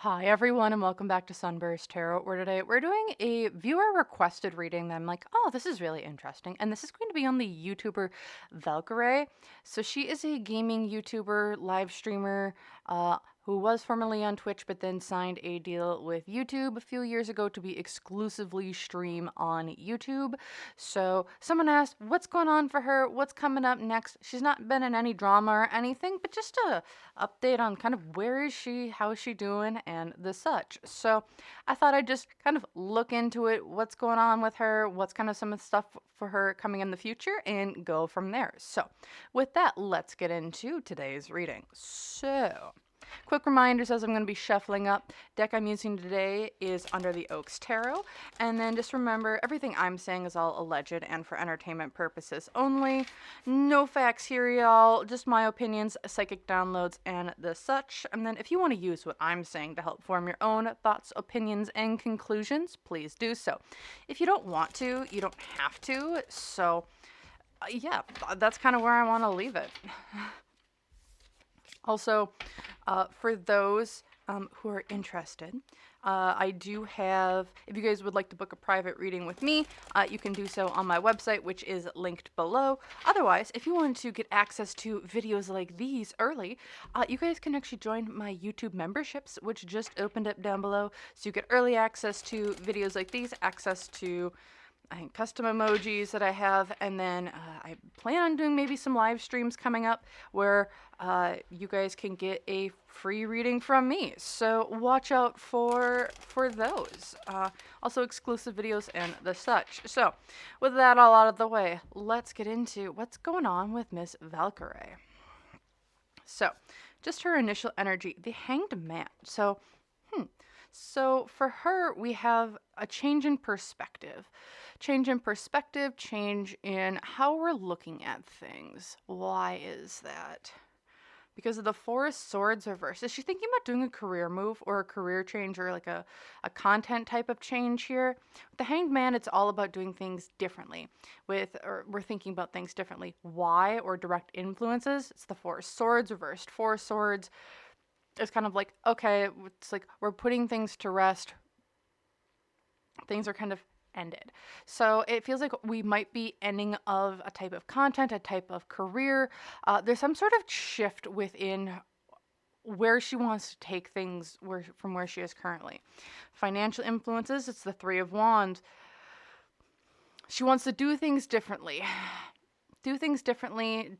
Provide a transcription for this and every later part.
Hi everyone and welcome back to SunBurst Tarot, where today we're doing a viewer requested reading that I'm like, oh, this is really interesting. And this is going to be on the YouTuber Valkyrae. So she is a gaming YouTuber, live streamer, who was formerly on Twitch but then signed a deal with YouTube a few years ago to be exclusively stream on YouTube. So someone asked, what's going on for her? What's coming up next? She's not been in any drama or anything, but just a update on kind of where is she, how is she doing, and the such. So I thought I'd just kind of look into it, what's going on with her, what's kind of some of the stuff for her coming in the future, and go from there. So with that, let's get into today's reading. So quick reminder says I'm going to be shuffling up. Deck I'm using today is Under the Oaks Tarot. And then just remember, everything I'm saying is all alleged and for entertainment purposes only. No facts here, y'all. Just my opinions, psychic downloads, and the such. And then if you want to use what I'm saying to help form your own thoughts, opinions, and conclusions, please do so. If you don't want to, you don't have to. So, yeah, that's kind of where I want to leave it. Also, for those who are interested, I do have, if you guys would like to book a private reading with me, you can do so on my website, which is linked below. Otherwise, if you want to get access to videos like these early, you guys can actually join my YouTube memberships, which just opened up down below. So you get early access to videos like these, access to custom emojis that I have, and then I plan on doing maybe some live streams coming up where you guys can get a free reading from me. So watch out for those. Also exclusive videos and the such. So with that all out of the way, let's get into what's going on with Miss Valkyrae. So just her initial energy, the Hanged Man. So for her, we have a change in perspective. Change in perspective, change in how we're looking at things. Why is that? Because of the Four of Swords reverse. Is she thinking about doing a career move or a career change or like a content type of change here? With the Hanged Man, it's all about doing things differently. Or we're thinking about things differently. Why or direct influences? It's the Four of Swords reversed. Four of Swords. It's kind of like, okay, it's like we're putting things to rest. Things are kind of ended. So it feels like we might be ending of a type of content, a type of career. There's some sort of shift within where she wants to take things from where she is currently. Financial influences, it's the Three of Wands. She wants to do things differently. Do things differently.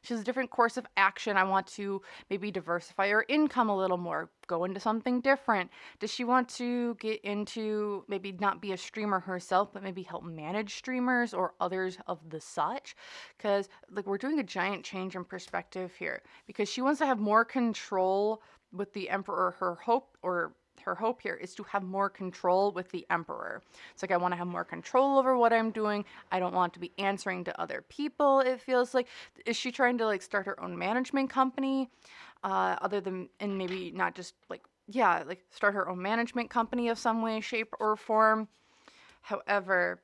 She has a different course of action. I want to maybe diversify her income a little more, go into something different. Does she want to get into maybe not be a streamer herself, but maybe help manage streamers or others of the such? Because like we're doing a giant change in perspective here because she wants to have more control with the Emperor. Her hope here is to have more control with the Emperor. It's like, I want to have more control over what I'm doing. I don't want to be answering to other people, it feels like. Is she trying to like start her own management company? Other than, and maybe not just like, yeah, like start her own management company of some way, shape, or form. However,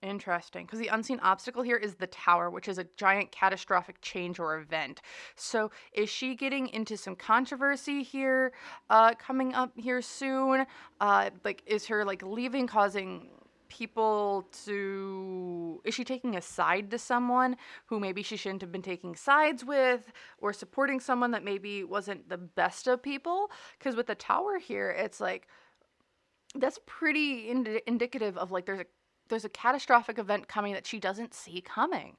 interesting, because the unseen obstacle here is the Tower, which is a giant catastrophic change or event. So is she getting into some controversy here coming up here soon? Like, is her like leaving causing people to, is she taking a side to someone who maybe she shouldn't have been taking sides with, or supporting someone that maybe wasn't the best of people? Because with the Tower here, it's like that's pretty indicative of like there's a catastrophic event coming that she doesn't see coming.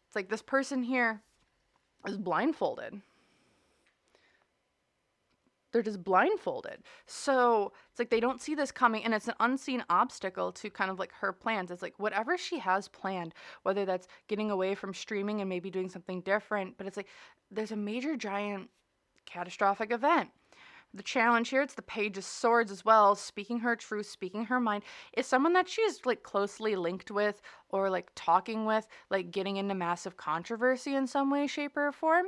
It's like this person here is blindfolded. They're just blindfolded. So it's like they don't see this coming, and it's an unseen obstacle to kind of like her plans. It's like whatever she has planned, whether that's getting away from streaming and maybe doing something different, but it's like there's a major giant catastrophic event. The challenge here, it's the Page of Swords as well, speaking her truth, speaking her mind, is someone that she's like closely linked with or like talking with, like getting into massive controversy in some way, shape, or form.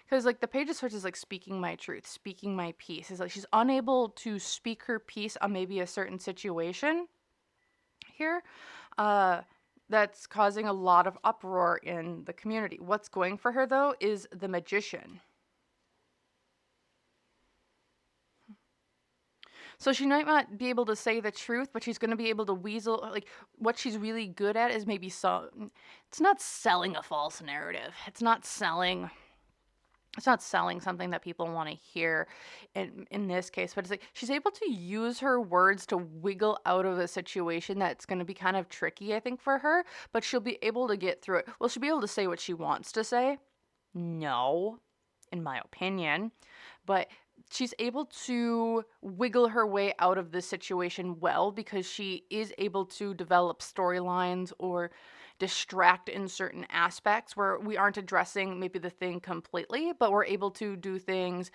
Because like the Page of Swords is like speaking my truth, speaking my piece. It's like she's unable to speak her piece on maybe a certain situation here. That's causing a lot of uproar in the community. What's going for her though is the Magician. So she might not be able to say the truth, but she's going to be able to weasel. Like, what she's really good at is maybe it's not selling a false narrative. It's not selling something that people want to hear in this case, but it's like she's able to use her words to wiggle out of a situation that's going to be kind of tricky, I think, for her, but she'll be able to get through it. Well, she'll be able to say what she wants to say. No, in my opinion, but she's able to wiggle her way out of this situation well, because she is able to develop storylines or distract in certain aspects where we aren't addressing maybe the thing completely, but we're able to do things.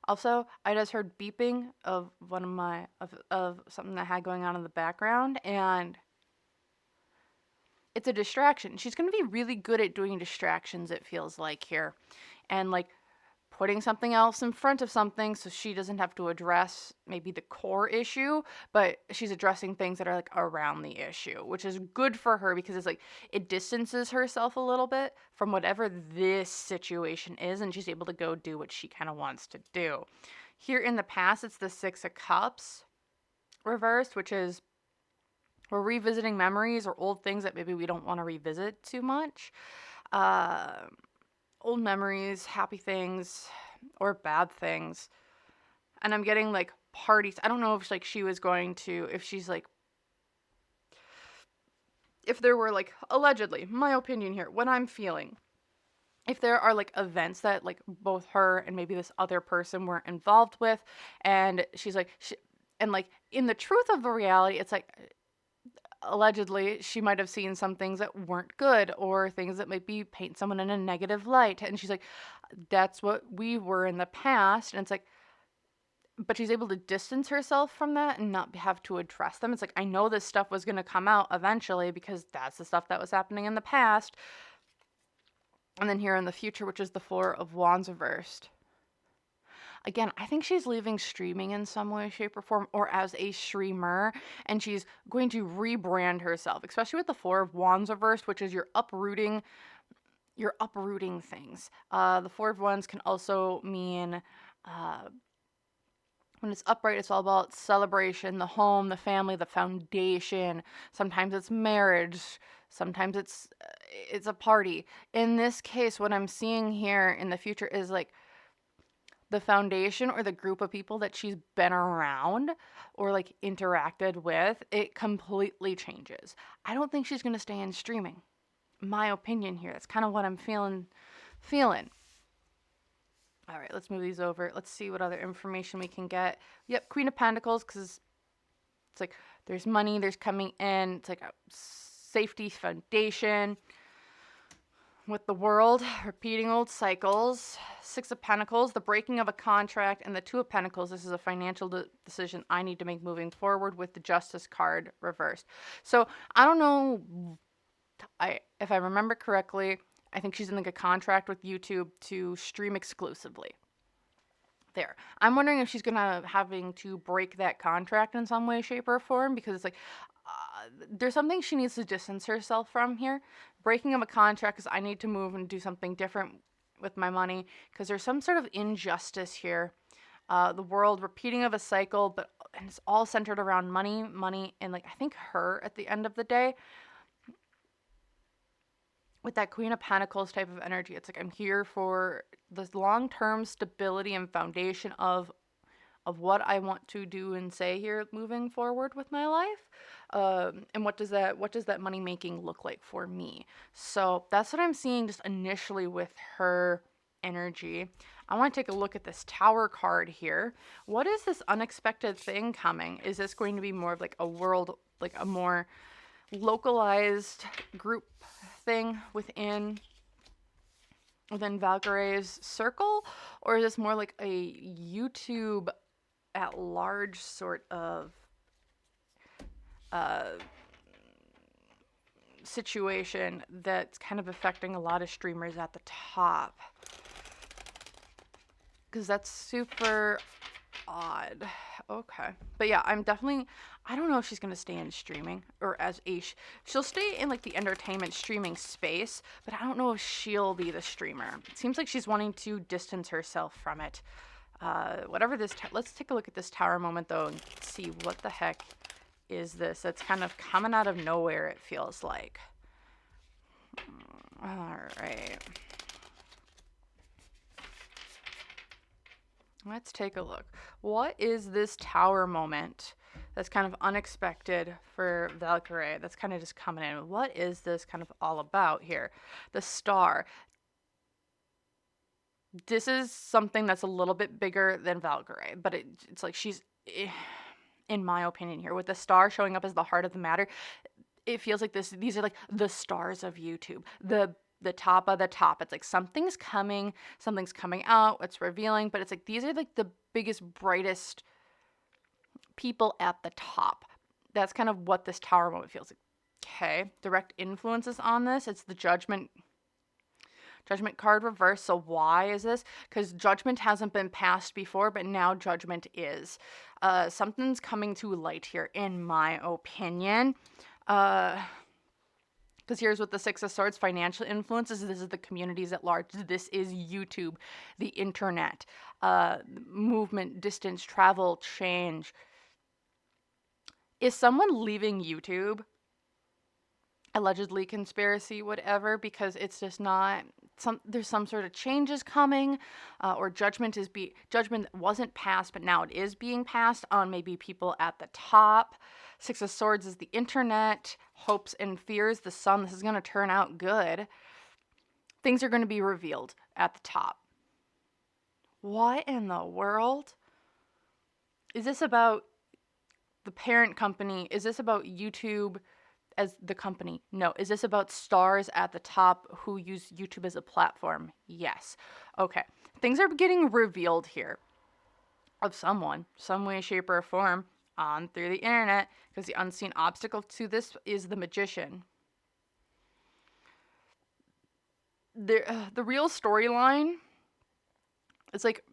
Also, I just heard beeping of one of my of something that I had going on in the background, and it's a distraction. She's going to be really good at doing distractions, it feels like here, and like putting something else in front of something so she doesn't have to address maybe the core issue, but she's addressing things that are like around the issue, which is good for her because it's like it distances herself a little bit from whatever this situation is, and she's able to go do what she kind of wants to do. Here in the past, it's the Six of Cups reversed, which is we're revisiting memories or old things that maybe we don't want to revisit too much. Old memories, happy things, or bad things. And I'm getting like parties. I don't know if like she was going to, if she's like, if there were like, allegedly, my opinion here, what I'm feeling, if there are like events that like both her and maybe this other person were involved with, and she's like, and like in the truth of the reality, it's like, allegedly she might have seen some things that weren't good or things that might be paint someone in a negative light, and she's like, that's what we were in the past, and it's like, but she's able to distance herself from that and not have to address them. It's like, I know this stuff was going to come out eventually because that's the stuff that was happening in the past. And then here in the future, which is the Four of Wands reversed, again, I think she's leaving streaming in some way, shape, or form, or as a streamer, and she's going to rebrand herself, especially with the Four of Wands reversed, which is you're uprooting things. The Four of Wands can also mean, when it's upright, it's all about celebration, the home, the family, the foundation. Sometimes it's marriage. Sometimes it's a party. In this case, what I'm seeing here in the future is like the foundation or the group of people that she's been around or like interacted with, it completely changes. I don't think she's going to stay in streaming. My opinion here. That's kind of what I'm feeling. All right, let's move these over. Let's see what other information we can get. Yep, Queen of Pentacles, because it's like there's money, there's coming in. It's like a safety foundation. With the World, repeating old cycles. Six of Pentacles, the breaking of a contract, and the Two of Pentacles. This is a financial decision I need to make moving forward, with the Justice card reversed. So I don't know, if I remember correctly, I think she's in like a contract with YouTube to stream exclusively. There. I'm wondering if she's gonna having to break that contract in some way, shape, or form, because it's like there's something she needs to distance herself from here. Breaking of a contract because I need to move and do something different with my money, because there's some sort of injustice here. The World, repeating of a cycle, and it's all centered around money, and like I think her at the end of the day. With that Queen of Pentacles type of energy, it's like I'm here for the long-term stability and foundation of what I want to do and say here moving forward with my life. And what does that money making look like for me? So that's what I'm seeing just initially with her energy. I want to take a look at this Tower card here. What is this unexpected thing coming? Is this going to be more of like a world, like a more localized group thing within Valkyrae's circle, or is this more like a YouTube at large sort of situation that's kind of affecting a lot of streamers at the top? Because that's super odd. Okay. But yeah, I don't know if she's going to stay in streaming or she'll stay in like the entertainment streaming space, but I don't know if she'll be the streamer. It seems like she's wanting to distance herself from it. Whatever this, let's take a look at this tower moment though and see what the heck is this. That's kind of coming out of nowhere, it feels like. All right. Let's take a look. What is this tower moment that's kind of unexpected for Valkyrae? That's kind of just coming in. What is this kind of all about here? The star. This is something that's a little bit bigger than Valkyrae, but it's like she's, in my opinion here, with the star showing up as the heart of the matter, it feels like these are like the stars of YouTube. The top of the top. It's like something's coming out, it's revealing, but it's like these are like the biggest, brightest people at the top. That's kind of what this tower moment feels like. Okay, direct influences on this. It's the judgment card reverse. So why is this? Because judgment hasn't been passed before, but now judgment is. Something's coming to light here, in my opinion. Because here's what the Six of Swords, financial influences. This is the communities at large. This is YouTube, the internet, movement, distance, travel, change. Is someone leaving YouTube? Allegedly conspiracy, whatever, because it's just not, there's some sort of changes coming, or judgment wasn't passed, but now it is being passed on maybe people at the top. Six of Swords is the internet, hopes and fears, the sun. This is going to turn out good. Things are going to be revealed at the top. What in the world? Is this about the parent company? Is this about YouTube as the company? No. Is this about stars at the top who use YouTube as a platform? Yes. Okay. Things are getting revealed here of someone, some way, shape, or form, on through the internet, because the unseen obstacle to this is the magician. The real storyline, it's like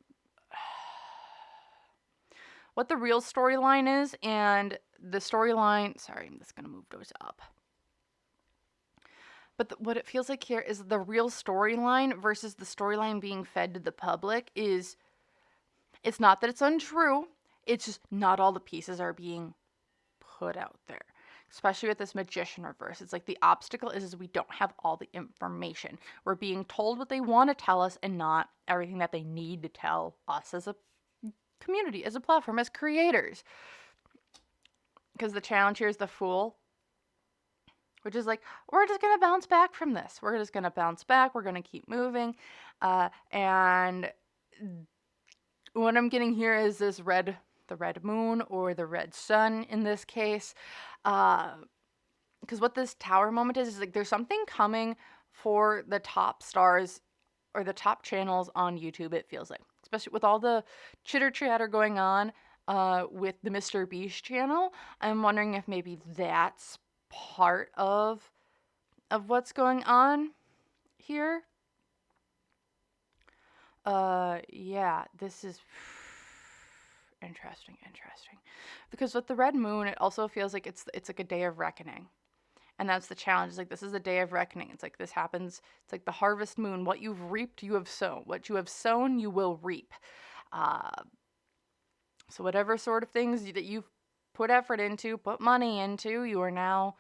what the real storyline is, and the storyline, sorry, I'm just going to move those up. But what it feels like here is the real storyline versus the storyline being fed to the public is, it's not that it's untrue, it's just not all the pieces are being put out there. Especially with this magician reverse. It's like the obstacle is we don't have all the information. We're being told what they want to tell us and not everything that they need to tell us as a community, as a platform, as creators. Because the challenge here is the Fool, which is like, we're just going to bounce back from this. We're just going to bounce back. We're going to keep moving. And what I'm getting here is this the red moon, or the red sun in this case. Because what this tower moment is like there's something coming for the top stars or the top channels on YouTube, it feels like. Especially with all the chitter chatter going on with the Mr. Beast channel. I'm wondering if maybe that's part of what's going on here. Yeah, this is interesting. Because with the red moon, it also feels like it's like a day of reckoning. And that's the challenge. It's like, this is a day of reckoning. It's like this happens. It's like the harvest moon. What you've reaped, you have sown. What you have sown, you will reap. So whatever sort of things that you've put effort into, put money into, you are now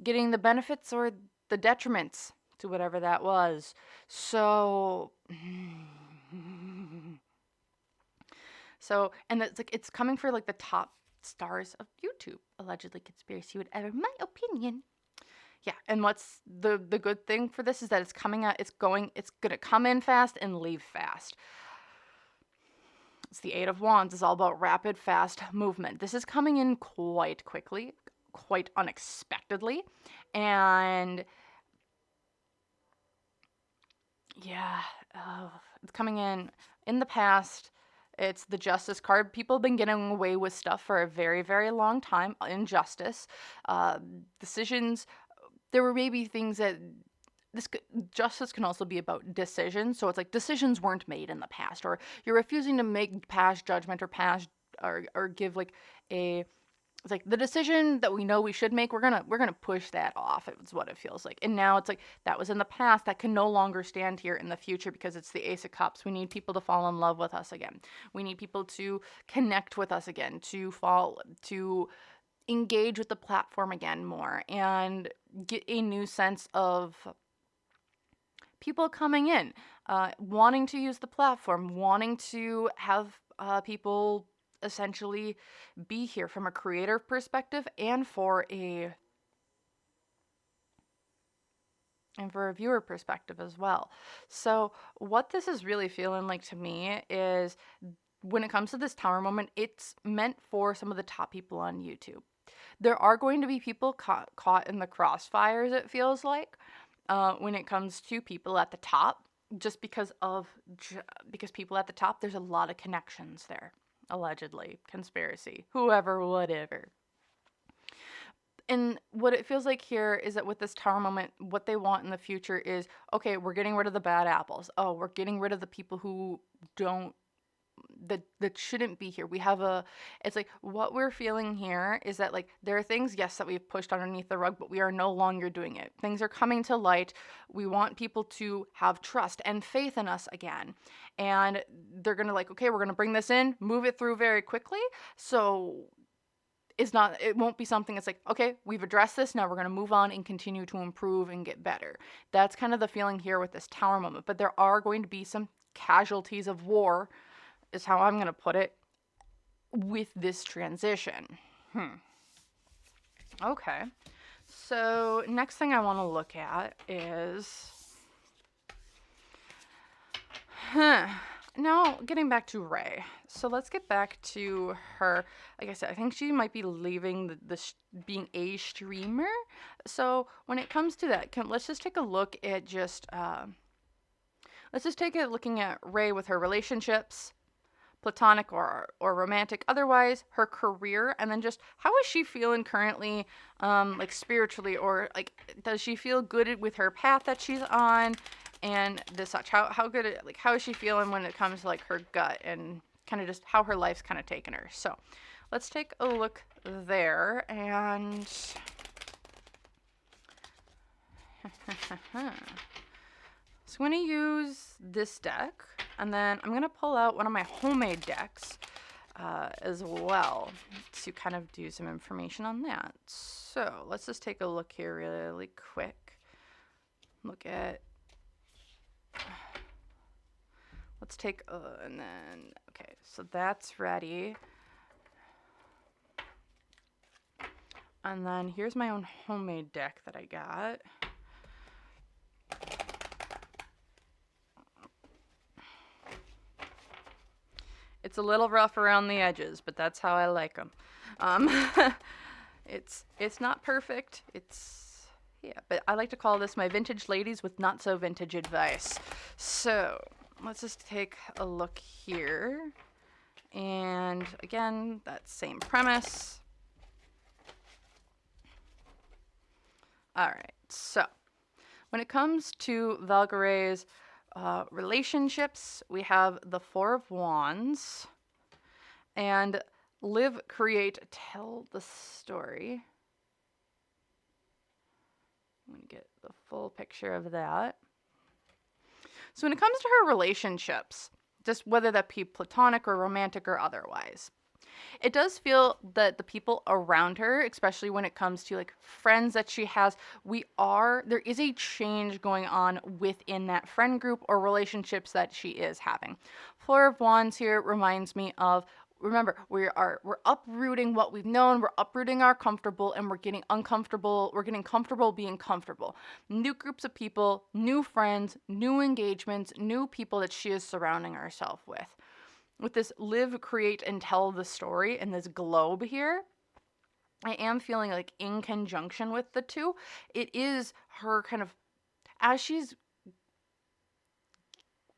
getting the benefits or the detriments to whatever that was. So... and it's like, it's coming for like the top stars of YouTube, allegedly conspiracy, whatever, my opinion. Yeah, and what's the good thing for this is that it's coming out, it's gonna come in fast and leave fast. It's the Eight of Wands. It's all about rapid, fast movement. This is coming in quite quickly, quite unexpectedly, and yeah, it's coming in the past. It's the Justice card. People have been getting away with stuff for a very, very long time. Injustice, decisions. There were maybe things that justice can also be about decisions. So it's like decisions weren't made in the past, or you're refusing to make past judgment or give like a it's like the decision that we know we should make, we're gonna push that off. It's what it feels like. And now it's like that was in the past, that can no longer stand here in the future because it's the Ace of Cups. We need people to fall in love with us again. We need people to connect with us again, to engage with the platform again more, and get a new sense of people coming in, wanting to use the platform, wanting to have people essentially be here from a creator perspective and for a viewer perspective as well. So what this is really feeling like to me is, when it comes to this tower moment, it's meant for some of the top people on YouTube. There are going to be people caught in the crossfires, it feels like, when it comes to people at the top, just because people at the top, there's a lot of connections there. Allegedly, conspiracy, whoever, whatever. And what it feels like here is that with this tower moment, what they want in the future is, okay, we're getting rid of the bad apples. Oh, we're getting rid of the people who don't, that shouldn't be here. It's like what we're feeling here is that, like, there are things, yes, that we've pushed underneath the rug, but we are no longer doing it. Things are coming to light. We want people to have trust and faith in us again. And they're going to, like, okay, we're going to bring this in, move it through very quickly. So it won't be something that's like, okay, we've addressed this, now we're going to move on and continue to improve and get better. That's kind of the feeling here with this tower moment. But there are going to be some casualties of war, is how I'm going to put it, with this transition. Okay. So next thing I want to look at is, now getting back to Ray. So let's get back to her. Like I said, I think she might be leaving being a streamer. So when it comes to that, let's just take a look at looking at Ray with her relationships, platonic or romantic, otherwise, her career, and then just how is she feeling currently, like spiritually, or like does she feel good with her path that she's on, and this such, how good, like how is she feeling when it comes to like her gut and kind of just how her life's kind of taken her. So let's take a look there, and so I'm going to use this deck, and then I'm going to pull out one of my homemade decks as well to kind of do some information on that. So let's just take a look here really quick. Let's take, and then, okay, so that's ready. And then here's my own homemade deck that I got. It's a little rough around the edges, but that's how I like them. It's not perfect. Yeah, but I like to call this my vintage ladies with not so vintage advice. So let's just take a look here. And again, that same premise. All right, so when it comes to Valkyrae's relationships, we have the Four of Wands and live, create, tell the story. I'm going to get the full picture of that. So when it comes to her relationships, just whether that be platonic or romantic or otherwise, it does feel that the people around her, especially when it comes to like friends that she has, there is a change going on within that friend group or relationships that she is having. Four of Wands here reminds me of, remember, we're uprooting what we've known, we're uprooting our comfortable, and we're getting comfortable being comfortable. New groups of people, new friends, new engagements, new people that she is surrounding herself with. With this live, create, and tell the story in this globe here, I am feeling like in conjunction with the two, it is her kind of, as she's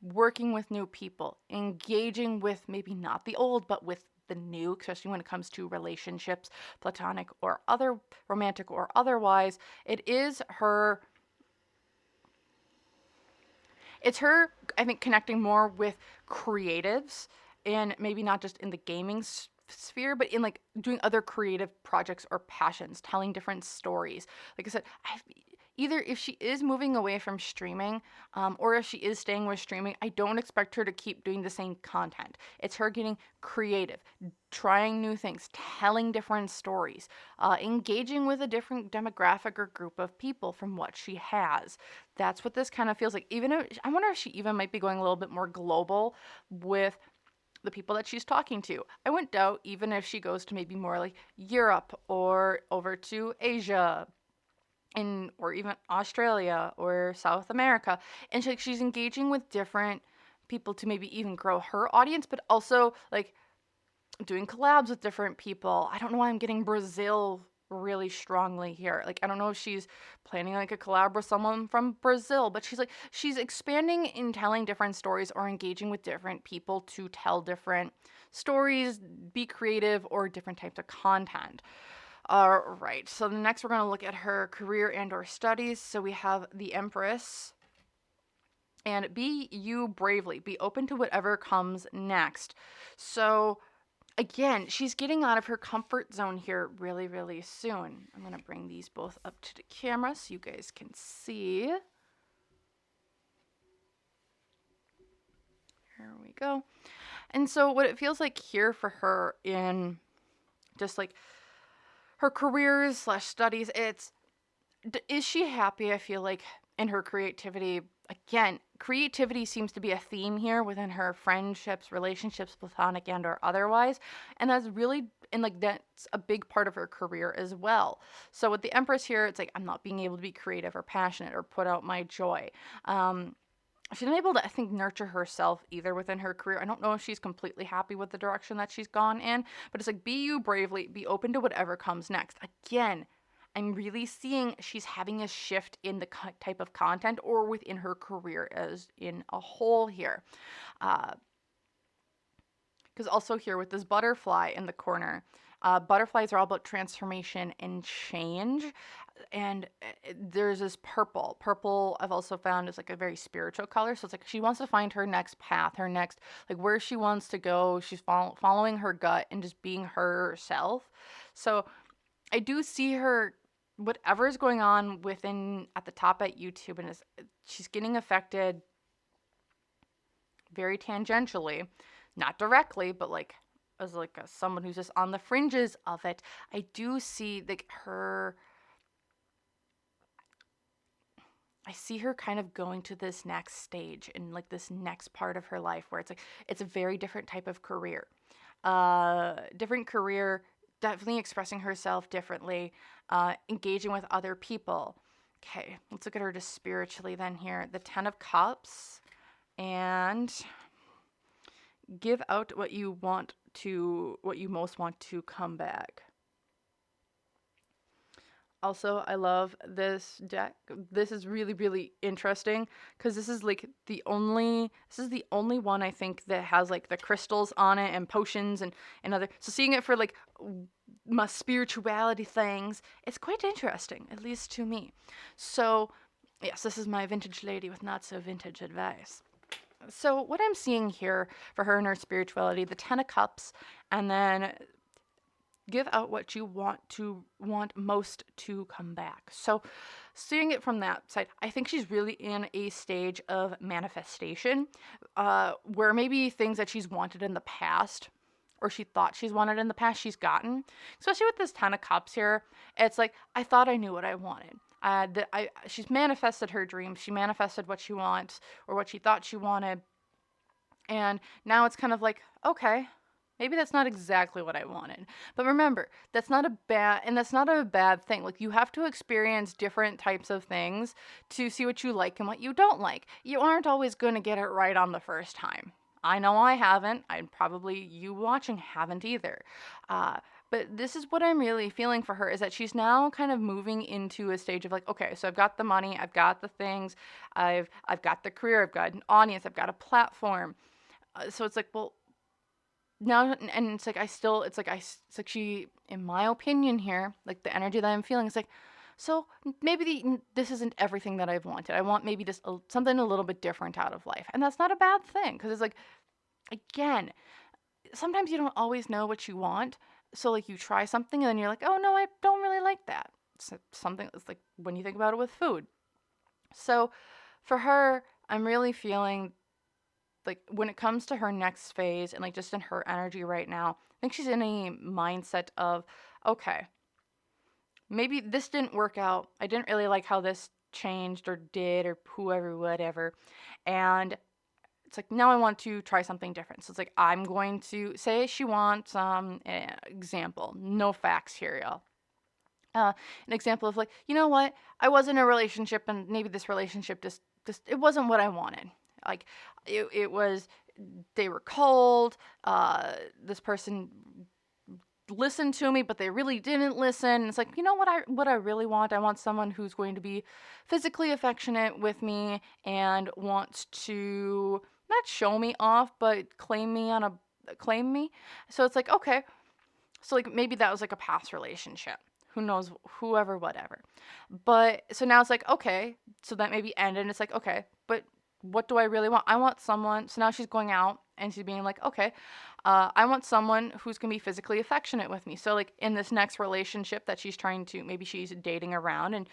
working with new people, engaging with maybe not the old, but with the new, especially when it comes to relationships, platonic or other, romantic or otherwise, it's her, I think, connecting more with creatives, and maybe not just in the gaming sphere, but in like doing other creative projects or passions, telling different stories. Like I said, either if she is moving away from streaming, or if she is staying with streaming, I don't expect her to keep doing the same content. It's her getting creative, trying new things, telling different stories, engaging with a different demographic or group of people from what she has. That's what this kind of feels like. Even if, I wonder if she even might be going a little bit more global with the people that she's talking to. I wouldn't doubt even if she goes to maybe more like Europe or over to Asia or even Australia or South America, and she's engaging with different people to maybe even grow her audience, but also like doing collabs with different people. I don't know why I'm getting Brazil really strongly here. Like, I don't know if she's planning like a collab with someone from Brazil, but she's expanding in telling different stories or engaging with different people to tell different stories, be creative, or different types of content. All right, so next we're going to look at her career and or studies. So we have the Empress. And be you bravely. Be open to whatever comes next. So again, she's getting out of her comfort zone here really, really soon. I'm going to bring these both up to the camera so you guys can see. Here we go. And so what it feels like here for her in just like her careers / studies, is she happy? I feel like in her creativity. Again, creativity seems to be a theme here within her friendships, relationships, platonic and or otherwise. And that's a big part of her career as well. So with the Empress here, it's like, I'm not being able to be creative or passionate or put out my joy. She's not able to, I think, nurture herself either within her career. I don't know if she's completely happy with the direction that she's gone in, but it's like, be you bravely, be open to whatever comes next. Again, I'm really seeing she's having a shift in the type of content or within her career as in a whole here. Because also here with this butterfly in the corner, butterflies are all about transformation and change. And there's this purple. Purple I've also found is like a very spiritual color. So it's like she wants to find her next path, her next, like where she wants to go. She's following her gut and just being herself. So I do see her, whatever is going on within at the top at YouTube, and she's getting affected very tangentially, not directly, but like as like someone who's just on the fringes of it. I do see like her. I see her kind of going to this next stage in like this next part of her life where it's like it's a very different type of career, different career. Definitely expressing herself differently, engaging with other people. Okay, let's look at her just spiritually then here. The 10 of Cups, and give out what you most want to come back. Also, I love this deck. This is really, really interesting because this is the only one I think that has like the crystals on it and potions and other. So seeing it for like my spirituality things, it's quite interesting, at least to me. So yes, this is my vintage lady with not so vintage advice. So what I'm seeing here for her and her spirituality, the 10 of Cups, and then give out what you want most to come back. So seeing it from that side, I think she's really in a stage of manifestation, where maybe things that she's wanted in the past, or she thought she's wanted in the past, she's gotten. Especially with this 10 of Cups here, it's like, I thought I knew what I wanted. She's manifested her dreams. She manifested what she wants or what she thought she wanted. And now it's kind of like, okay, maybe that's not exactly what I wanted. But remember, that's not a bad thing. Like, you have to experience different types of things to see what you like and what you don't like. You aren't always going to get it right on the first time. I know I haven't. And probably you watching haven't either. But this is what I'm really feeling for her, is that she's now kind of moving into a stage of like, okay, so I've got the money, I've got the things, I've got the career, I've got an audience, I've got a platform. So it's like, well, now, and it's like she, in my opinion here, like the energy that I'm feeling is like, so maybe this isn't everything that I've wanted. I want maybe just something a little bit different out of life. And that's not a bad thing, because it's like, again, sometimes you don't always know what you want. So like you try something and then you're like, oh no, I don't really like that. It's something that's like when you think about it with food. So for her, I'm really feeling like when it comes to her next phase and like just in her energy right now, I think she's in a mindset of, okay, maybe this didn't work out. I didn't really like how this changed or did or whoever, whatever. And it's like, now I want to try something different. So it's like, I'm going to say she wants, example, no facts here, y'all. An example of like, you know what? I was in a relationship and maybe this relationship just it wasn't what I wanted. Like it was, they were cold. This person listened to me, but they really didn't listen. It's like, you know what I really want? I want someone who's going to be physically affectionate with me and wants to not show me off, but claim me. So it's like, okay. So like maybe that was like a past relationship. Who knows, whoever, whatever. But so now it's like, okay, so that maybe ended and it's like, okay, but what do I really want? I want someone. So now she's going out and she's being like, okay, I want someone who's going to be physically affectionate with me. So, like, in this next relationship that she's trying to, maybe she's dating around and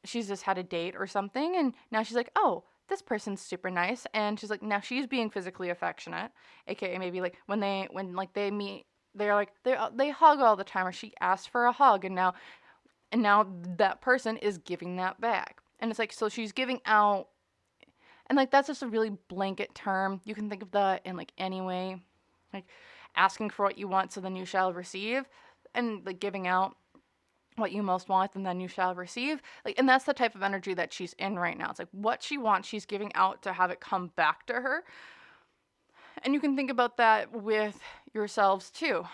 she's just had a date or something. And now she's like, oh, this person's super nice. And she's like, now she's being physically affectionate. AKA maybe like when like they meet, they're like, they hug all the time or she asks for a hug. And now that person is giving that back. And it's like, so she's giving out, and like that's just a really blanket term. You can think of that in like any way, like asking for what you want, so then you shall receive, and like giving out what you most want, and then you shall receive. Like, and that's the type of energy that she's in right now. It's like what she wants, she's giving out to have it come back to her. And you can think about that with yourselves too,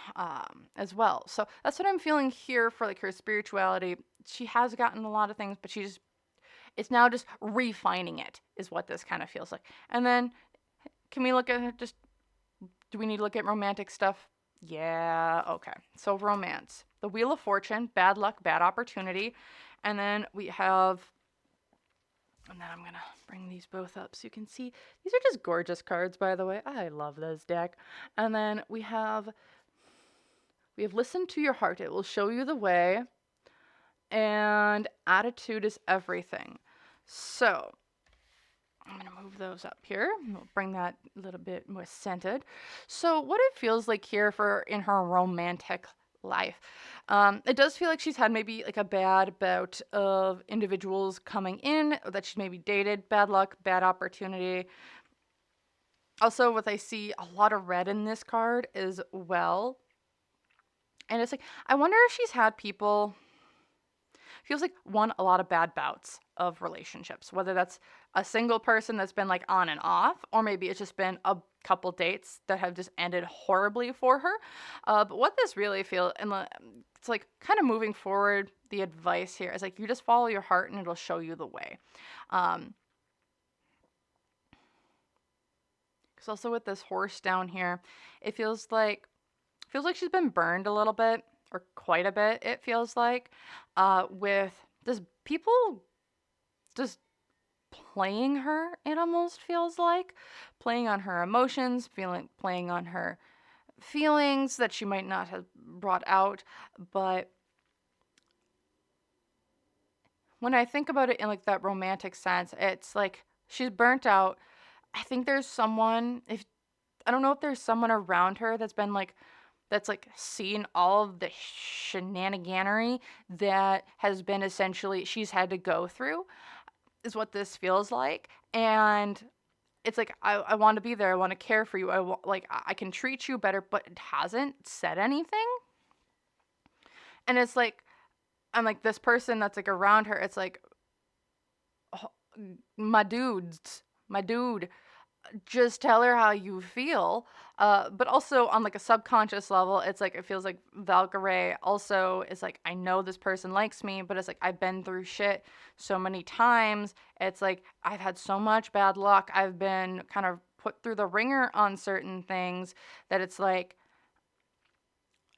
as well. So that's what I'm feeling here for like her spirituality. She has gotten a lot of things, but it's now just refining it is what this kind of feels like. And then can we look at just, do we need to look at romantic stuff? Yeah, okay. So romance. The Wheel of Fortune, bad luck, bad opportunity. And then we have, and then I'm going to bring these both up so you can see. These are just gorgeous cards, by the way. I love this deck. And then we have Listen to Your Heart. It will show you the way. And attitude is everything. So I'm going to move those up here. We'll bring that a little bit more centered. So what it feels like here for in her romantic life. It does feel like she's had maybe like a bad bout of individuals coming in that she's maybe dated. Bad luck, bad opportunity. Also, what I see a lot of red in this card as well. And it's like, I wonder if she's had people, feels like a lot of bad bouts of relationships, whether that's a single person that's been like on and off, or maybe it's just been a couple dates that have just ended horribly for her. But what this really feels, and it's like kind of moving forward, the advice here is like, you just follow your heart and it'll show you the way. Because also with this horse down here, it feels like she's been burned a little bit, or quite a bit, it feels like, with just people just playing her, it almost feels like. Playing on her emotions, playing on her feelings that she might not have brought out. But when I think about it in like that romantic sense, it's like she's burnt out. I think there's someone, I don't know if there's someone around her that's seen all of the shenaniganery that has been essentially she's had to go through, is what this feels like. And it's like, I want to be there. I want to care for you. I can treat you better, but it hasn't said anything. And it's like, I'm like, this person that's like around her, it's like, my dude, just tell her how you feel. But also on like a subconscious level, it's like, it feels like Valkyrae also is like, I know this person likes me, but it's like, I've been through shit so many times. It's like, I've had so much bad luck. I've been kind of put through the ringer on certain things that it's like,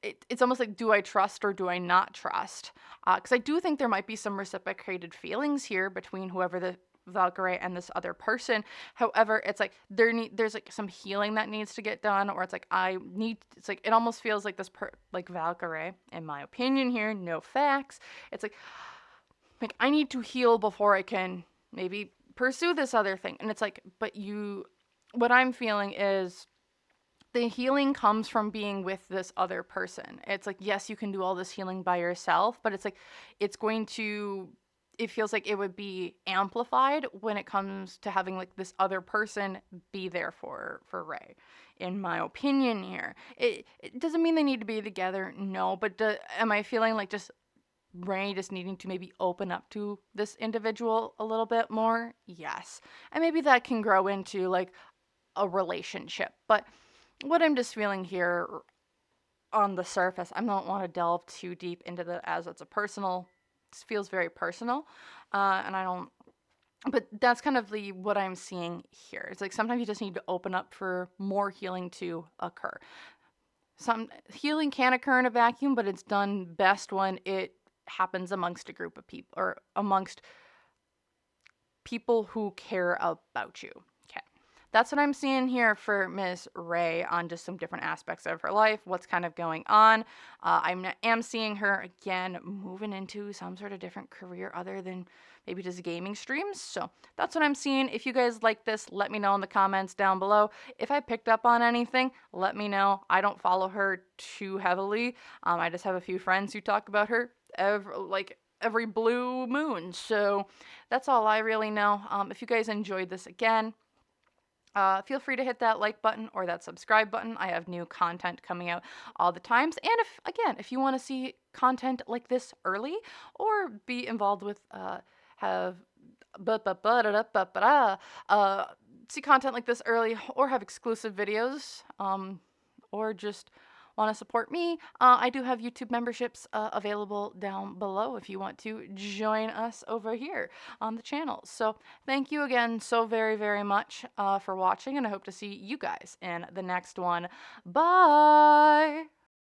it's almost like, do I trust or do I not trust? Because I do think there might be some reciprocated feelings here between whoever the Valkyrae and this other person. However, it's like there's like some healing that needs to get done, or it's like it's like it almost feels like like Valkyrae, in my opinion here, no facts. It's like I need to heal before I can maybe pursue this other thing. And it's like, but what I'm feeling is the healing comes from being with this other person. It's like, yes, you can do all this healing by yourself, but it's like, it feels like it would be amplified when it comes to having like this other person be there for Ray, in my opinion here. It doesn't mean they need to be together, no, but am I feeling like just Ray just needing to maybe open up to this individual a little bit more? Yes. And maybe that can grow into like a relationship. But what I'm just feeling here on the surface, I don't want to delve too deep into the, as it's it feels very personal, and I don't, but that's kind of what I'm seeing here. It's like sometimes you just need to open up for more healing to occur. Some healing can occur in a vacuum, but it's done best when it happens amongst a group of people, or amongst people who care about you. That's what I'm seeing here for Miss Ray on just some different aspects of her life, what's kind of going on. I am seeing her, again, moving into some sort of different career other than maybe just gaming streams. So that's what I'm seeing. If you guys like this, let me know in the comments down below. If I picked up on anything, let me know. I don't follow her too heavily. I just have a few friends who talk about her every blue moon. So that's all I really know. If you guys enjoyed this, again, feel free to hit that like button or that subscribe button. I have new content coming out all the times. And if you want to see content like this early, or be involved with, see content like this early, or have exclusive videos, or just want to support me, I do have YouTube memberships available down below if you want to join us over here on the channel. So thank you again so very, very much for watching, and I hope to see you guys in the next one. Bye!